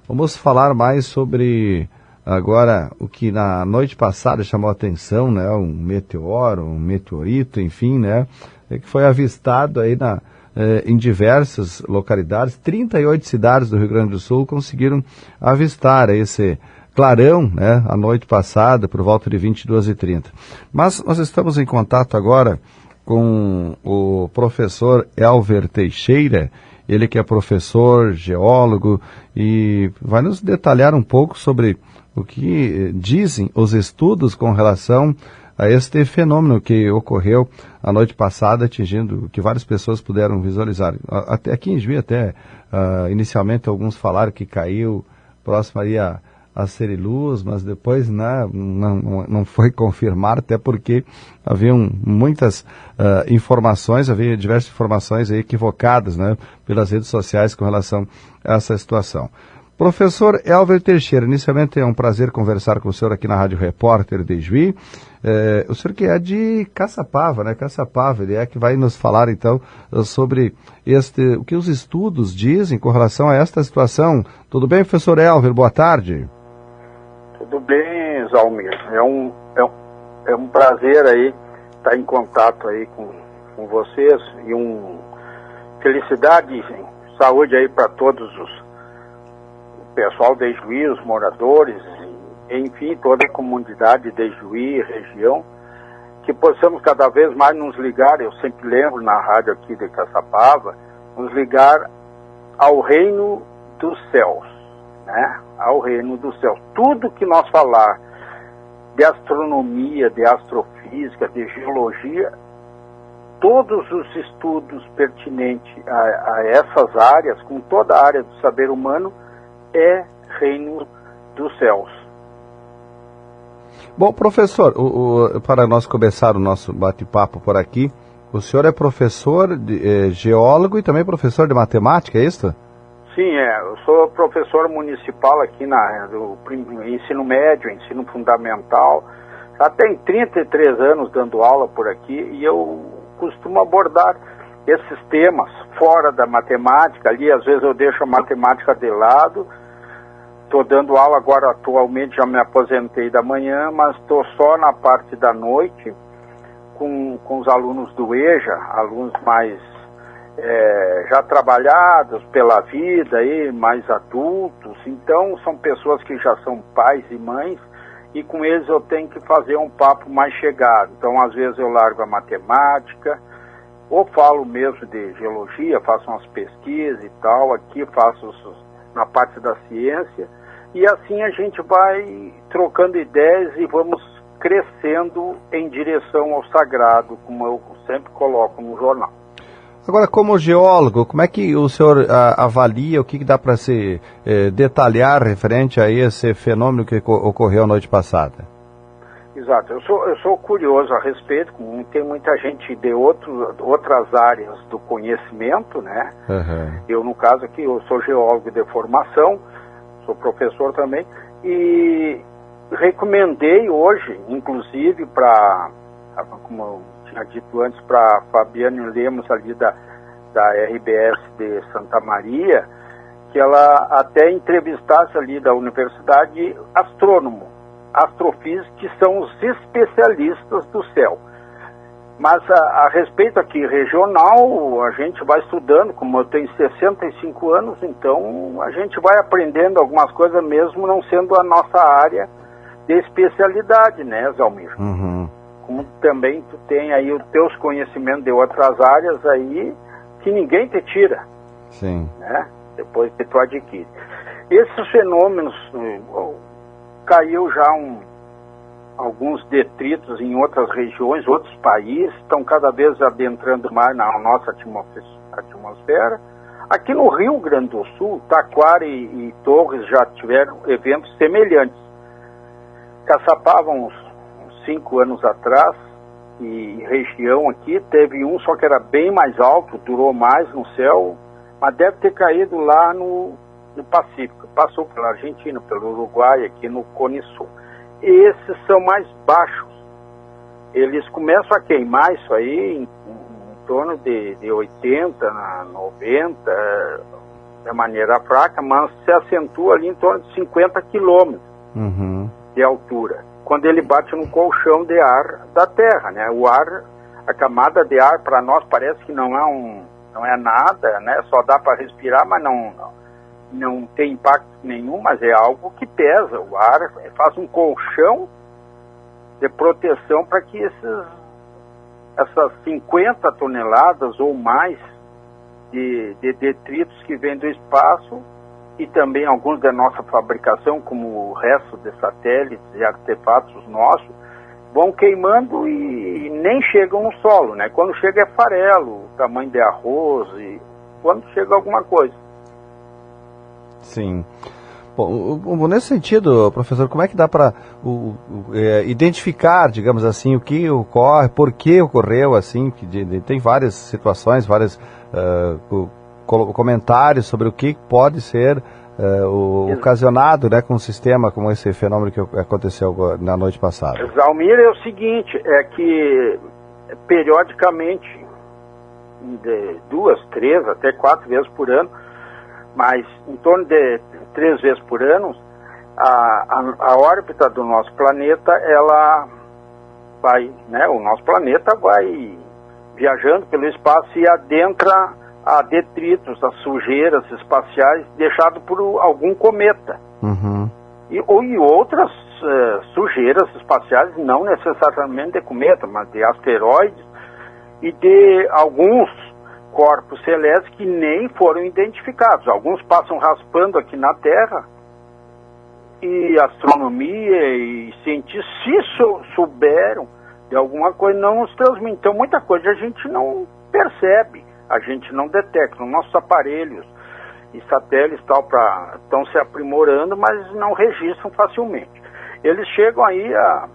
Vamos falar mais sobre agora o que na noite passada chamou a atenção, né? Um meteoro, um meteorito, enfim, né? Que foi avistado aí em diversas localidades. 38 cidades do Rio Grande do Sul conseguiram avistar esse clarão, né? A noite passada, por volta de 22h30. Mas nós estamos em contato agora com o professor Elver Teixeira, ele que é professor, geólogo, e vai nos detalhar um pouco sobre o que dizem os estudos com relação a este fenômeno que ocorreu a noite passada, atingindo, que várias pessoas puderam visualizar. Até aqui em Juí, inicialmente alguns falaram que caiu próximo aí a Seriluz, mas depois não foi confirmado, até porque haviam muitas informações, havia diversas informações aí equivocadas, né, pelas redes sociais com relação a essa situação. Professor Elver Teixeira, inicialmente é um prazer conversar com o senhor aqui na Rádio Repórter de Juí. O senhor que é de Caçapava, né? Caçapava, ele é que vai nos falar então sobre o que os estudos dizem com relação a esta situação. Tudo bem, professor Elver? Boa tarde. Tudo bem, Zalmir. É um prazer aí estar em contato aí com vocês e felicidade e saúde aí para todos o pessoal de Juí, os moradores, enfim, toda a comunidade de Juí, região, que possamos cada vez mais nos ligar, eu sempre lembro na rádio aqui de Caçapava, nos ligar ao reino dos céus, né? Ao reino dos céus. Tudo que nós falar de astronomia, de astrofísica, de geologia, todos os estudos pertinentes a essas áreas, com toda a área do saber humano, é reino dos céus. Bom, professor, para nós começar o nosso bate-papo por aqui, o senhor é professor, geólogo e também professor de matemática, é isso? Sim, eu sou professor municipal aqui do ensino médio, ensino fundamental. Já tenho 33 anos dando aula por aqui e eu costumo abordar esses temas fora da matemática. Ali, às vezes, eu deixo a matemática de lado. Estou dando aula agora, atualmente, já me aposentei da manhã, mas estou só na parte da noite com os alunos do EJA, alunos mais já trabalhados pela vida, mais adultos. Então, são pessoas que já são pais e mães, e com eles eu tenho que fazer um papo mais chegado. Então, às vezes eu largo a matemática, ou falo mesmo de geologia, faço umas pesquisas e tal, aqui faço na parte da ciência, e assim a gente vai trocando ideias e vamos crescendo em direção ao sagrado, como eu sempre coloco no jornal. Agora, como geólogo, como é que o senhor avalia, o que dá para se detalhar referente a esse fenômeno que ocorreu a noite passada? Exato, eu sou curioso a respeito, tem muita gente de outras áreas do conhecimento, né? Uhum. Eu, no caso aqui, eu sou geólogo de formação, sou professor também, e recomendei hoje, inclusive, como eu tinha dito antes, para Fabiane Lemos, ali da RBS de Santa Maria, que ela até entrevistasse ali da universidade astrofísicos, que são os especialistas do céu. Mas a respeito aqui regional, a gente vai estudando, como eu tenho 65 anos, então a gente vai aprendendo algumas coisas mesmo não sendo a nossa área de especialidade, né, Zalmir? Uhum. Como também tu tem aí os teus conhecimentos de outras áreas aí que ninguém te tira. Sim. Né? Depois que tu adquire. Esses fenômenos, caiu já alguns detritos em outras regiões, outros países, estão cada vez adentrando mais na nossa atmosfera. Aqui no Rio Grande do Sul, Taquara e Torres já tiveram eventos semelhantes. Caçapava uns 5 anos atrás, e região aqui, teve um só que era bem mais alto, durou mais no céu, mas deve ter caído lá no Pacífico. Passou pela Argentina, pelo Uruguai, aqui no Cone Sul. Esses são mais baixos. Eles começam a queimar isso aí em torno de 80, 90, de maneira fraca, mas se acentua ali em torno de 50 quilômetros de altura, quando ele bate no colchão de ar da Terra, né? O ar, a camada de ar para nós parece que não é nada, né? Só dá para respirar, mas não tem impacto nenhum, mas é algo que pesa. O ar faz um colchão de proteção para que essas 50 toneladas ou mais de detritos que vêm do espaço, e também alguns da nossa fabricação, como o resto de satélites e artefatos nossos, vão queimando e nem chegam no solo, né? Quando chega é farelo, tamanho de arroz, e quando chega alguma coisa. Sim. Bom, nesse sentido, professor, como é que dá para identificar, digamos assim, o que ocorre, por que ocorreu assim? Tem várias situações, vários comentários sobre o que pode ser ocasionado, né, com um sistema como esse fenômeno que aconteceu na noite passada. Zalmir, é o seguinte, é que periodicamente, de 2, 3, até 4 vezes por ano, mas em torno de 3 vezes por ano, a órbita do nosso planeta, ela vai, né, o nosso planeta vai viajando pelo espaço e adentra a detritos, as sujeiras espaciais deixadas por algum cometa. E outras sujeiras espaciais, não necessariamente de cometa, mas de asteroides e de alguns corpos celestes que nem foram identificados. Alguns passam raspando aqui na Terra, e astronomia e cientistas, se souberam de alguma coisa, não nos transmitem. Então, muita coisa a gente não percebe, a gente não detecta. Os nossos aparelhos e satélites estão se aprimorando, mas não registram facilmente. Eles chegam aí a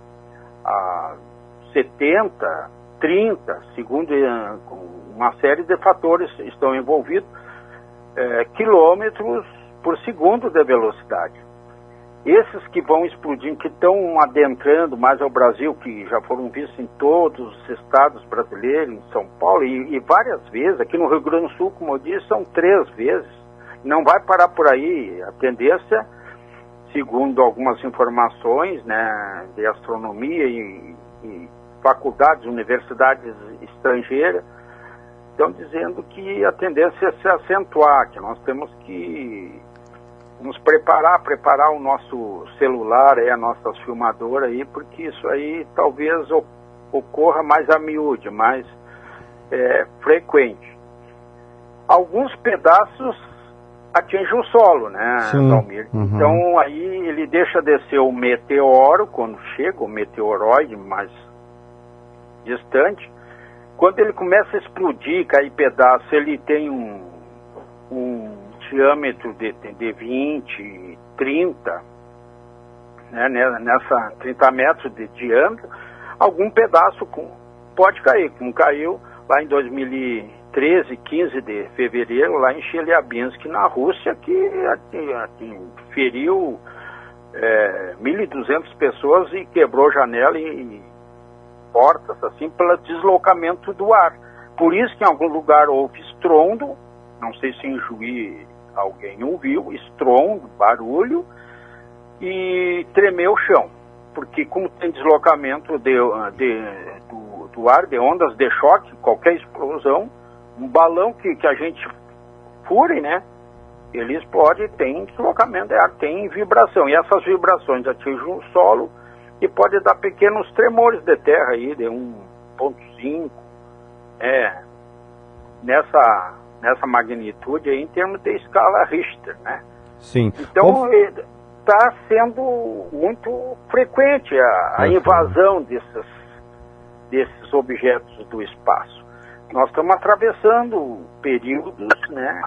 70, 30, segundo uma série de fatores estão envolvidos, quilômetros por segundo de velocidade. Esses que vão explodindo, que estão adentrando mais ao Brasil, que já foram vistos em todos os estados brasileiros, em São Paulo, e várias vezes, aqui no Rio Grande do Sul, como eu disse, são 3 vezes. Não vai parar por aí. A tendência, segundo algumas informações, né, de astronomia e faculdades, universidades estrangeiras, estão dizendo que a tendência é se acentuar, que nós temos que nos preparar o nosso celular, as nossas filmadoras aí, porque isso aí talvez ocorra mais a miúde, mais frequente. Alguns pedaços atingem o solo, né, Zalmir? Então aí ele deixa de ser o meteoro, quando chega o meteoroide mais distante. Quando ele começa a explodir, cair pedaço, ele tem um diâmetro de 20, 30, né, nessa 30 metros de diâmetro, algum pedaço pode cair, como caiu lá em 2013, 15 de fevereiro, lá em Chelyabinsk, na Rússia, que feriu 1.200 pessoas e quebrou janela e portas, assim, pelo deslocamento do ar. Por isso que em algum lugar houve estrondo, não sei se em Juí alguém ouviu, estrondo, barulho, e tremeu o chão. Porque como tem deslocamento do ar, de ondas de choque, qualquer explosão, um balão que a gente fure, né, ele explode, tem deslocamento de ar, tem vibração. E essas vibrações atingem o solo e pode dar pequenos tremores de terra aí, de 1,5, nessa magnitude aí, em termos de escala Richter, né? Sim. Então, está sendo muito frequente a invasão desses objetos do espaço. Nós estamos atravessando períodos, né,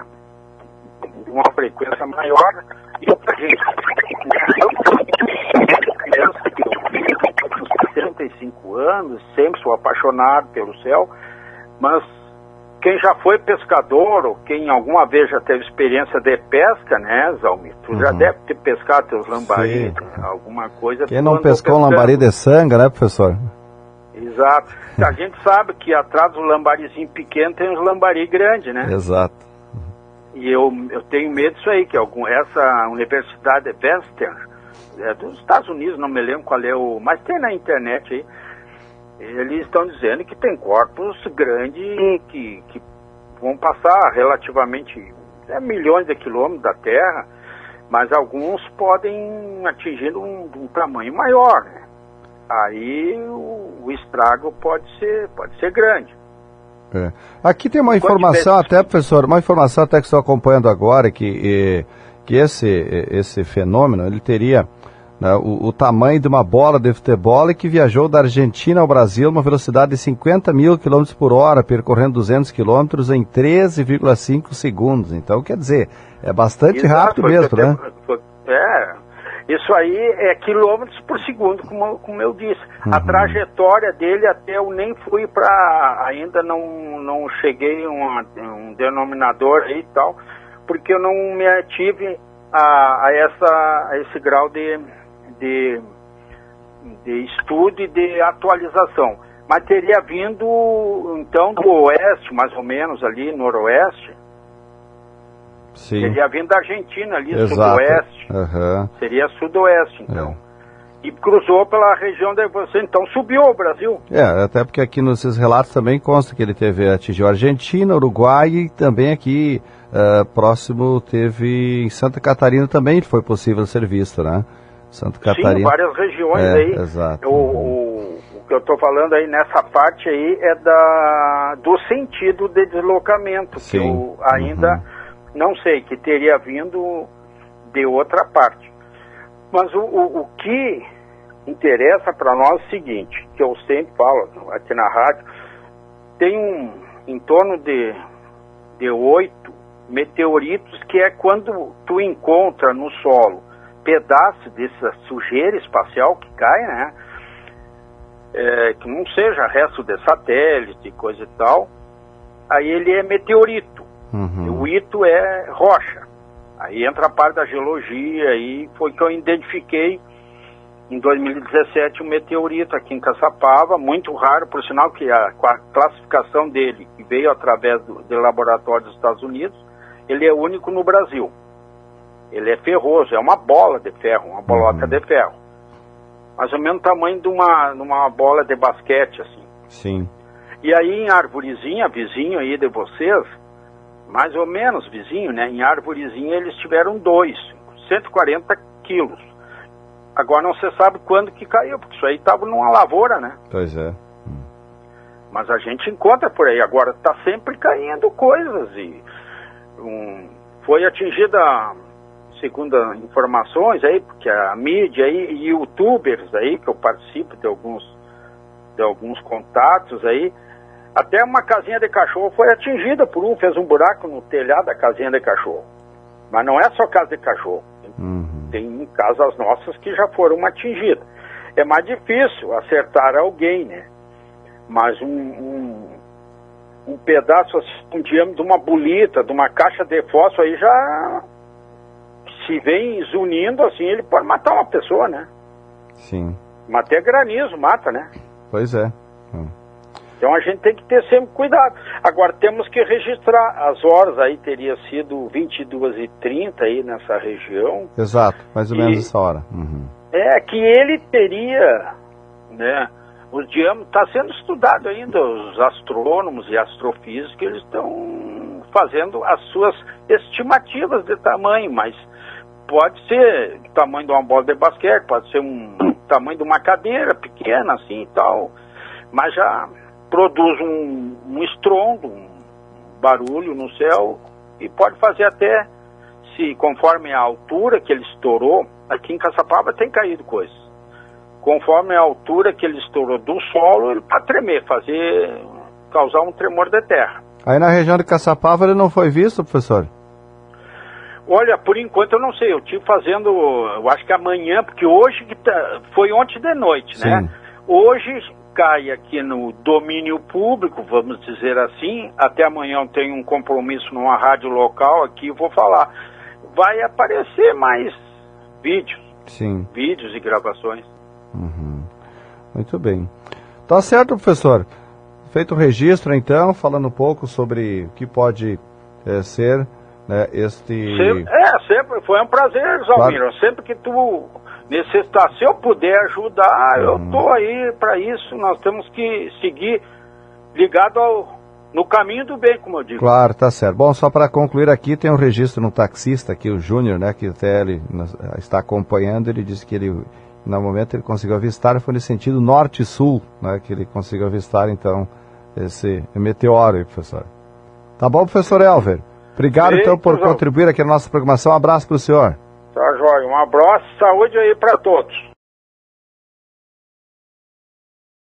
de uma frequência maior, e a gente, criança que eu tenho 65 anos, sempre sou apaixonado pelo céu, mas quem já foi pescador, ou quem alguma vez já teve experiência de pesca, né, Zalmir? Tu já deve ter pescado teus lambaris, alguma coisa. Quem não pescou um lambari de sangue, né, professor? Exato. A gente sabe que atrás do lambarizinho pequeno tem uns lambari grandes, né? Exato. E eu tenho medo disso aí, que essa universidade Western, dos Estados Unidos, não me lembro qual é mas tem na internet aí, eles estão dizendo que tem corpos grandes que vão passar relativamente milhões de quilômetros da Terra, mas alguns podem atingir um tamanho maior, né? Aí o estrago pode ser grande. Aqui tem uma informação até, professor, uma informação até que estou acompanhando agora, que esse fenômeno, ele teria, né, o tamanho de uma bola de futebol e que viajou da Argentina ao Brasil uma velocidade de 50 mil km por hora, percorrendo 200 quilômetros em 13,5 segundos. Então, quer dizer, é bastante rápido mesmo, né? Isso aí é quilômetros por segundo, como eu disse. A trajetória dele até eu nem fui ainda não cheguei a um denominador aí e tal, porque eu não me ative a esse grau de estudo e de atualização. Mas teria vindo, então, do oeste, mais ou menos ali, noroeste. Sim. Seria vindo da Argentina ali, exato. Sudoeste. Seria sudoeste, então. E cruzou pela região da você, então subiu ao Brasil. Até porque aqui nesses relatos também consta que ele atingiu a Argentina, Uruguai e também aqui próximo teve em Santa Catarina também foi possível ser visto, né? Santa Catarina. Sim, várias regiões aí. Exato. O que eu estou falando aí nessa parte aí é do sentido de deslocamento, sim. Que eu ainda não sei, que teria vindo de outra parte. Mas o que interessa para nós é o seguinte, que eu sempre falo aqui na rádio, tem em torno de 8 meteoritos, que é quando tu encontra no solo pedaço dessa sujeira espacial que cai, né? Que não seja resto de satélite, coisa e tal, aí ele é meteorito. O ito é rocha. Aí entra a parte da geologia, aí foi que eu identifiquei em 2017 um meteorito aqui em Caçapava, muito raro, por sinal que a classificação dele, que veio através do laboratório dos Estados Unidos, ele é único no Brasil. Ele é ferroso, é uma bola de ferro, uma bolota de ferro. Mais ou menos o tamanho de uma bola de basquete, assim. Sim. E aí em arvorezinha, vizinho aí de vocês, mais ou menos vizinho, né? Em arvorezinha eles tiveram 140 quilos. Agora não se sabe quando que caiu, porque isso aí estava numa lavoura, né? Pois é. Mas a gente encontra por aí. Agora está sempre caindo coisas. E foi atingida, segundo informações aí, porque a mídia aí, e youtubers aí, que eu participo de alguns contatos aí, até uma casinha de cachorro foi atingida por fez um buraco no telhado da casinha de cachorro. Mas não é só casa de cachorro. Tem casas nossas que já foram atingidas. É mais difícil acertar alguém, né? Mas um pedaço, assim, um diâmetro de uma bolita, de uma caixa de fósforo, aí já, se vem zunindo assim, ele pode matar uma pessoa, né? Sim. Mas até granizo mata, né? Pois é. Então a gente tem que ter sempre cuidado. Agora temos que registrar as horas, aí teria sido 22h30 aí nessa região. Exato, mais ou menos essa hora. Que ele teria, né, o diâmetro está sendo estudado ainda, os astrônomos e astrofísicos, eles estão fazendo as suas estimativas de tamanho, mas pode ser o tamanho de uma bola de basquete, pode ser um tamanho de uma cadeira pequena assim e tal, mas já produz um estrondo, um barulho no céu, e pode fazer até, se conforme a altura que ele estourou, aqui em Caçapava tem caído coisas, conforme a altura que ele estourou do solo, ele pode tremer, causar um tremor de terra. Aí na região de Caçapava ele não foi visto, professor? Olha, por enquanto eu não sei, eu estive fazendo, eu acho que amanhã, porque hoje, foi ontem de noite, sim, né? Hoje cai aqui no domínio público, vamos dizer assim, até amanhã eu tenho um compromisso numa rádio local aqui, vou falar. Vai aparecer mais vídeos, sim, vídeos e gravações. Muito bem. Tá certo, professor. Feito o registro, então, falando um pouco sobre o que pode ser né, sempre foi um prazer, Zalmiro. Claro. Sempre que tu necessitar, se eu puder ajudar, eu tô aí para isso. Nós temos que seguir ligado no caminho do bem, como eu digo. Claro, tá certo. Bom, só para concluir aqui, tem um registro no taxista aqui, o Júnior, né, que até ele está acompanhando. Ele disse que ele, no momento, ele conseguiu avistar, foi no sentido norte-sul, né, que ele conseguiu avistar, então, esse meteoro aí, professor. Tá bom, professor Elver? Obrigado, então, por contribuir aqui na nossa programação. Um abraço para o senhor. Tá, joia. Um abraço, saúde aí para todos.